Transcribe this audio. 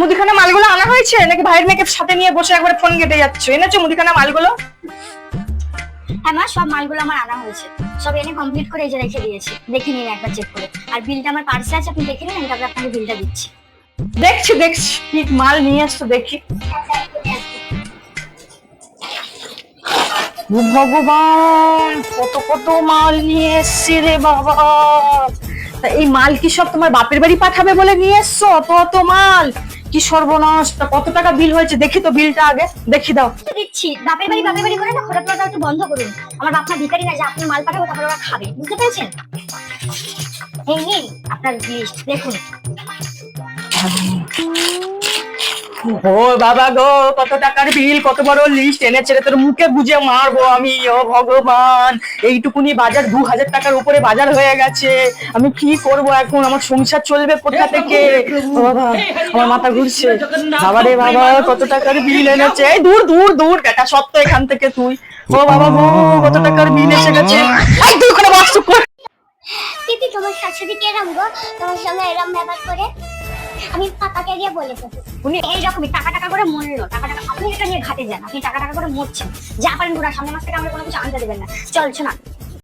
মুদিখানা মালগুলো আনা হয়েছে নাকি ভাইয়ের মেয়েকে সাথে নিয়ে বসে একবারে ফোন কেটে যাচ্ছ? এনেছো মুদিখানা মালগুলো? হ্যাঁ মা, সব মালগুলো আমার আনা হয়েছে, সব এনে কমপ্লিট করে এই যে রেখে দিয়েছি, দেখে নিন একবার চেক করে। আর বিলটা আমার পার্সে আছে, আপনি দেখে নিন, আমি তারপরে আপনাকে বিলটা দিচ্ছি। দেখছি দেখছি কি মাল নিয়ে আসছো দেখি। ও ভগবান, কত কত মাল নিয়ে এসছি রে বাবা। তা এই মাল কি সব তোমার বাপের বাড়ি পাঠাবে বলে নিয়ে এসছো? অত অত মাল, কি সর্বনাশ। তা কত টাকা বিল হয়েছে দেখি তো, বিলটা আগে দেখি দাও। দিচ্ছি, বাপের বাড়ি করে না খোটাপোটা একটু বন্ধ করুন। আমার বাপ মা ভিখারি না যে আপনি মাল পাঠাবো তারপরে ওরা খাবে, বুঝতে পেরেছেন? এই নিন আপনার লিস্ট দেখুন। ও বাবা গো, কত টাকার বিল, কত বড় লিস্ট এনেছে রে, তোর মুখে গুজে মারবো আমি। ও ভগবান, এইটুকুনি বাজার 2000 টাকার উপরে বাজার হয়ে গেছে। আমি কি করব এখন? আমার সংসার চলবে কোথা থেকে? ও বাবা, আমার মাথা ঘুরছে। বাবা রে বাবা, কত টাকার বিল এনেছে। এই দূর দূর দূর বেটা, সত্য এখান থেকে তুই। ও বাবা গো, কত টাকার বিল এসে গেছে। এই তুই করে বাস কর। দিদি তোমার শাশুড়ি কেরাম গো, তোমার সঙ্গে এরম ব্যবহার করে? আমি পাপাকে গিয়ে বলেছি, উনি এইরকমই টাকা টাকা করে মরলো, টাকা টাকা। আপনি এটা নিয়ে ঘাটে যান, আপনি টাকা টাকা করে মরছেন। যা পারেন ঘোরা, সামনের মাস থেকে আমরা কোনো কিছু আনতে দেবেন না। চল শোনা,